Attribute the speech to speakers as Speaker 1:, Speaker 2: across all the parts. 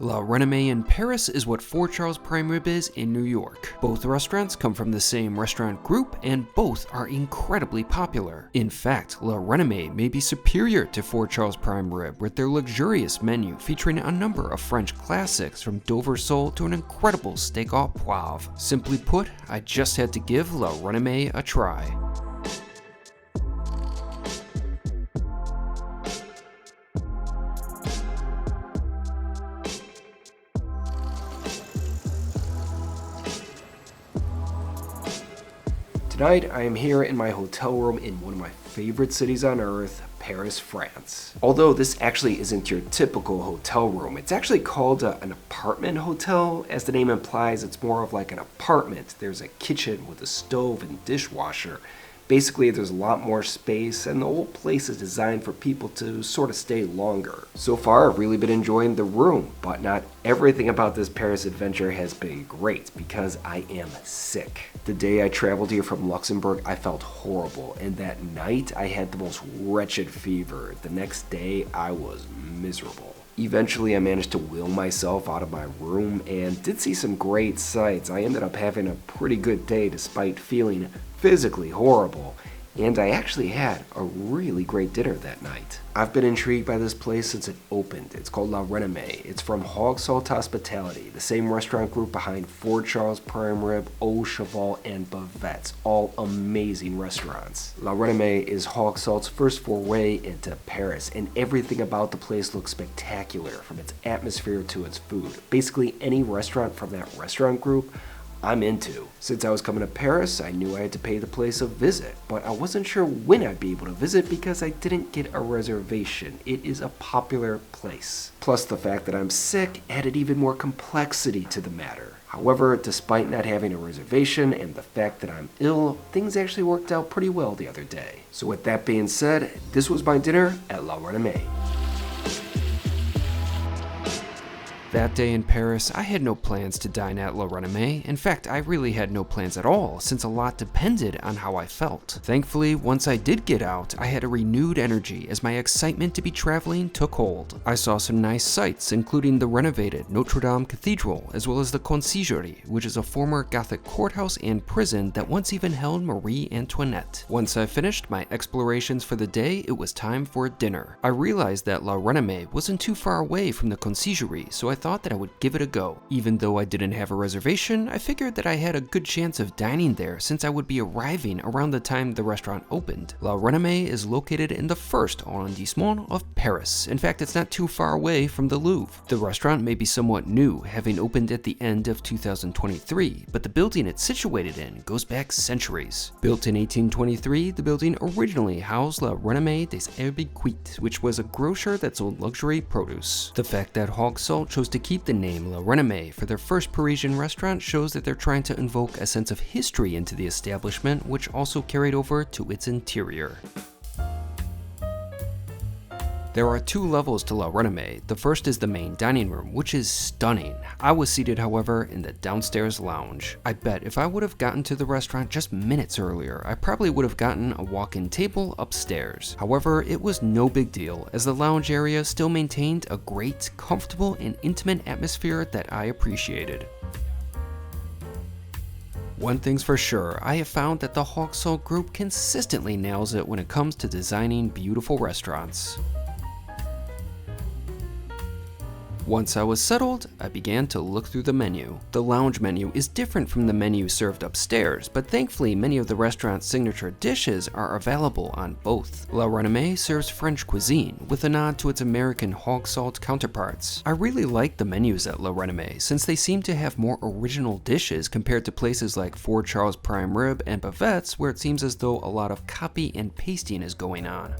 Speaker 1: La Renommée in Paris is what Fort Charles Prime Rib is in New York. Both restaurants come from the same restaurant group and both are incredibly popular. In fact, La Renommée may be superior to Fort Charles Prime Rib with their luxurious menu featuring a number of French classics from Dover sole to an incredible steak au poivre. Simply put, I just had to give La Renommée a try. Tonight, I am here in my hotel room in one of my favorite cities on earth, Paris, France. Although this actually isn't your typical hotel room, it's actually called an apartment hotel. As the name implies, it's more of like an apartment. There's a kitchen with a stove and dishwasher. Basically, there's a lot more space, and the whole place is designed for people to sort of stay longer. So far, I've really been enjoying the room, but not everything about this Paris adventure has been great because I am sick. The day I traveled here from Luxembourg, I felt horrible, and that night I had the most wretched fever. The next day, I was miserable. Eventually, I managed to will myself out of my room and did see some great sights. I ended up having a pretty good day despite feeling physically horrible, and I actually had a really great dinner that night. I've been intrigued by this place since it opened. It's called La Renommée. It's from Hogsalt Hospitality, the same restaurant group behind Fort Charles Prime Rib, Au Cheval, and Bavette's, all amazing restaurants. La Renommée is Hogsalt's first foray into Paris, and everything about the place looks spectacular, from its atmosphere to its food. Basically, any restaurant from that restaurant group, I'm into. Since I was coming to Paris, I knew I had to pay the place a visit, but I wasn't sure when I'd be able to visit because I didn't get a reservation. It is a popular place. Plus, the fact that I'm sick added even more complexity to the matter. However, despite not having a reservation and the fact that I'm ill, things actually worked out pretty well the other day. So with that being said, this was my dinner at La Renommée. That day in Paris, I had no plans to dine at La Renommée. In fact, I really had no plans at all, since a lot depended on how I felt. Thankfully, once I did get out, I had a renewed energy as my excitement to be traveling took hold. I saw some nice sights, including the renovated Notre Dame Cathedral, as well as the Conciergerie, which is a former Gothic courthouse and prison that once even held Marie Antoinette. Once I finished my explorations for the day, it was time for dinner. I realized that La Renommée wasn't too far away from the Conciergerie, so I thought that I would give it a go. Even though I didn't have a reservation, I figured that I had a good chance of dining there since I would be arriving around the time the restaurant opened. La Renommée is located in the first arrondissement of Paris. In fact, it's not too far away from the Louvre. The restaurant may be somewhat new, having opened at the end of 2023, but the building it's situated in goes back centuries. Built in 1823, the building originally housed La Renommée des Herbiquites, which was a grocer that sold luxury produce. The fact that Hogsalt chose to keep the name La Renommée for their first Parisian restaurant shows that they're trying to invoke a sense of history into the establishment, which also carried over to its interior. There are two levels to La Renommée. The first is the main dining room, which is stunning. I was seated, however, in the downstairs lounge. I bet if I would have gotten to the restaurant just minutes earlier, I probably would have gotten a walk-in table upstairs. However, it was no big deal, as the lounge area still maintained a great, comfortable, and intimate atmosphere that I appreciated. One thing's for sure, I have found that the Hogsalt Group consistently nails it when it comes to designing beautiful restaurants. Once I was settled, I began to look through the menu. The lounge menu is different from the menu served upstairs, but thankfully many of the restaurant's signature dishes are available on both. La Renommée serves French cuisine, with a nod to its American Hogsalt counterparts. I really like the menus at La Renommée, since they seem to have more original dishes compared to places like Fort Charles Prime Rib and Bavette's, where it seems as though a lot of copy and pasting is going on.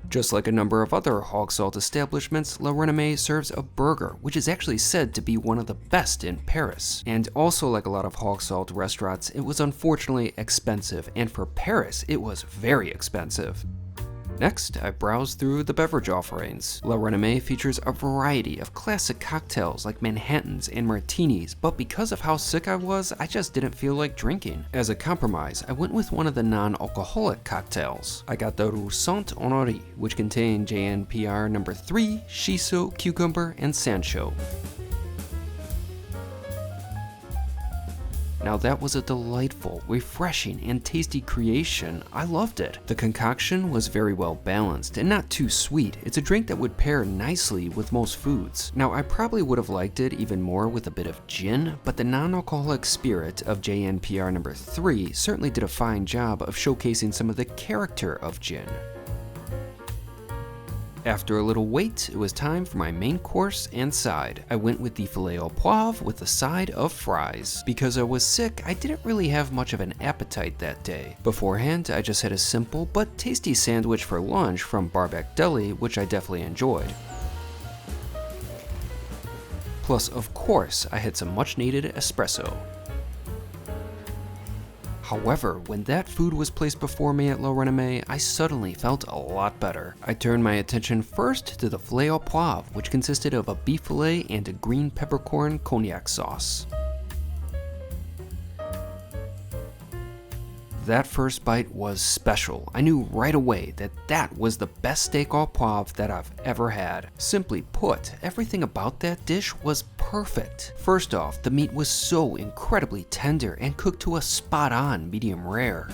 Speaker 1: Just like a number of other Hogsalt establishments, La Renommée serves a burger, which is actually said to be one of the best in Paris. And also like a lot of Hogsalt restaurants, it was unfortunately expensive, and for Paris, it was very expensive. Next, I browsed through the beverage offerings. La Renommée features a variety of classic cocktails like Manhattans and martinis, but because of how sick I was, I just didn't feel like drinking. As a compromise, I went with one of the non-alcoholic cocktails. I got the Hogsalt Hospitality, which contained JNPR number 3, shiso, cucumber, and sansho. Now that was a delightful, refreshing, and tasty creation. I loved it. The concoction was very well balanced and not too sweet. It's a drink that would pair nicely with most foods. Now I probably would have liked it even more with a bit of gin, but the non-alcoholic spirit of JNPR number 3 certainly did a fine job of showcasing some of the character of gin. After a little wait, it was time for my main course and side. I went with the filet au poivre with a side of fries. Because I was sick, I didn't really have much of an appetite that day. Beforehand, I just had a simple but tasty sandwich for lunch from Barback Deli, which I definitely enjoyed. Plus, of course, I had some much needed espresso. However, when that food was placed before me at La Renommée, I suddenly felt a lot better. I turned my attention first to the filet au poivre, which consisted of a beef fillet and a green peppercorn cognac sauce. That first bite was special. I knew right away that that was the best steak au poivre that I've ever had. Simply put, everything about that dish was perfect. First off, the meat was so incredibly tender and cooked to a spot-on medium rare.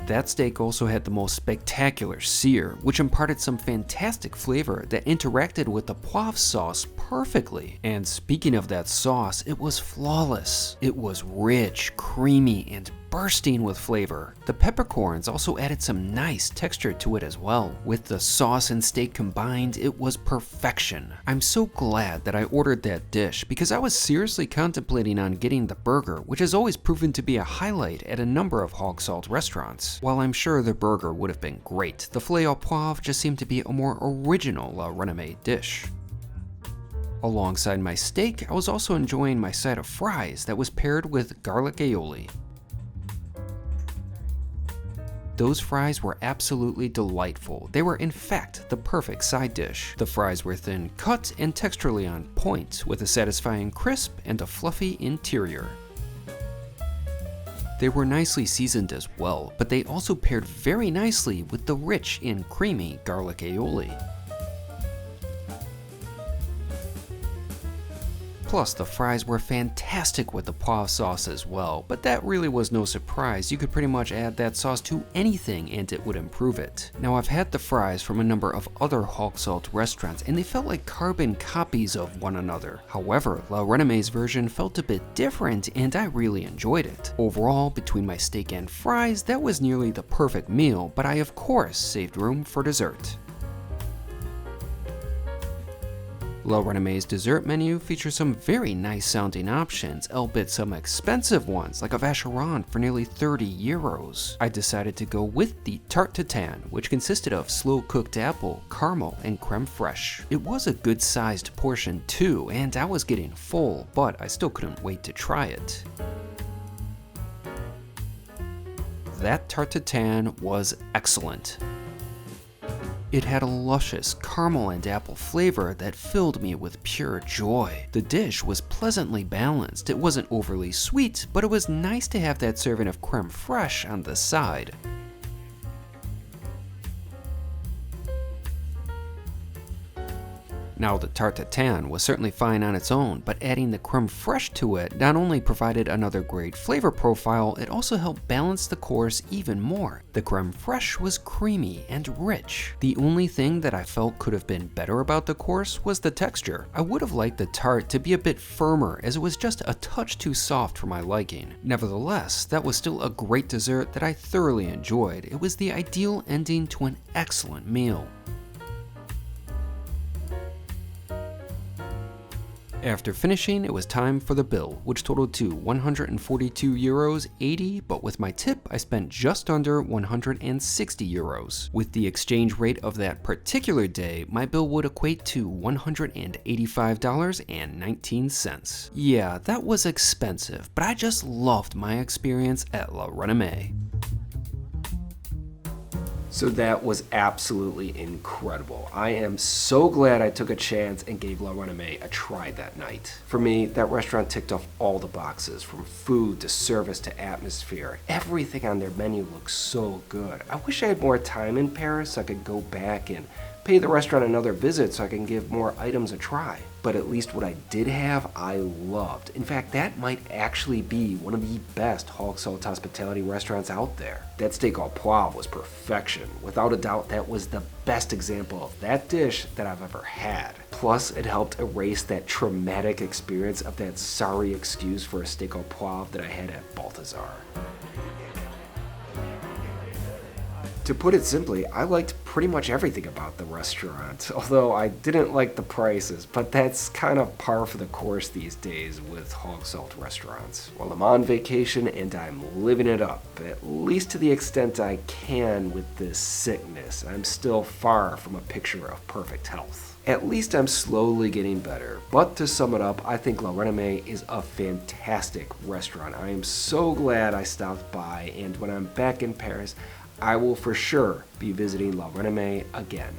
Speaker 1: That steak also had the most spectacular sear, which imparted some fantastic flavor that interacted with the poivre sauce perfectly. And speaking of that sauce, it was flawless. It was rich, creamy, and bursting with flavor. The peppercorns also added some nice texture to it as well. With the sauce and steak combined, it was perfection. I'm so glad that I ordered that dish because I was seriously contemplating on getting the burger, which has always proven to be a highlight at a number of Hogsalt restaurants. While I'm sure the burger would have been great, the filet au poivre just seemed to be a more original La Renommée dish. Alongside my steak, I was also enjoying my side of fries that was paired with garlic aioli. Those fries were absolutely delightful. They were in fact the perfect side dish. The fries were thin cut and texturally on point, with a satisfying crisp and a fluffy interior. They were nicely seasoned as well, but they also paired very nicely with the rich and creamy garlic aioli. Plus, the fries were fantastic with the poivre sauce as well, but that really was no surprise. You could pretty much add that sauce to anything and it would improve it. Now, I've had the fries from a number of other Hogsalt restaurants and they felt like carbon copies of one another. However, La Renommée's version felt a bit different and I really enjoyed it. Overall, between my steak and fries, that was nearly the perfect meal, but I of course saved room for dessert. La Renommée's dessert menu features some very nice sounding options, albeit some expensive ones, like a vacheron for nearly 30 euros. I decided to go with the Tarte Tatin, which consisted of slow cooked apple, caramel, and creme fraiche. It was a good sized portion too, and I was getting full, but I still couldn't wait to try it. That Tarte Tatin was excellent. It had a luscious caramel and apple flavor that filled me with pure joy. The dish was pleasantly balanced. It wasn't overly sweet, but it was nice to have that serving of creme fraiche on the side. Now, the Tarte Tatin was certainly fine on its own, but adding the creme fraiche to it not only provided another great flavor profile, it also helped balance the course even more. The creme fraiche was creamy and rich. The only thing that I felt could have been better about the course was the texture. I would have liked the tart to be a bit firmer, as it was just a touch too soft for my liking. Nevertheless, that was still a great dessert that I thoroughly enjoyed. It was the ideal ending to an excellent meal. After finishing, it was time for the bill, which totaled to 142 euros 80, but with my tip, I spent just under 160 euros. With the exchange rate of that particular day, my bill would equate to $185.19. Yeah, that was expensive, but I just loved my experience at La Renommée. So that was absolutely incredible. I am so glad I took a chance and gave La Renommée a try that night. For me, that restaurant ticked off all the boxes, from food to service to atmosphere. Everything on their menu looks so good. I wish I had more time in Paris so I could go back and pay the restaurant another visit so I can give more items a try. But at least what I did have, I loved. In fact, that might actually be one of the best Hogsalt Hospitality restaurants out there. That steak au poivre was perfection. Without a doubt, that was the best example of that dish that I've ever had. Plus, it helped erase that traumatic experience of that sorry excuse for a steak au poivre that I had at Balthazar. To put it simply, I liked pretty much everything about the restaurant, although I didn't like the prices, but that's kind of par for the course these days with Hogsalt restaurants. Well, I'm on vacation and I'm living it up, at least to the extent I can with this sickness. I'm still far from a picture of perfect health. At least I'm slowly getting better. But to sum it up, I think La Renommée is a fantastic restaurant. I am so glad I stopped by, and when I'm back in Paris, I will for sure be visiting La Renommée again.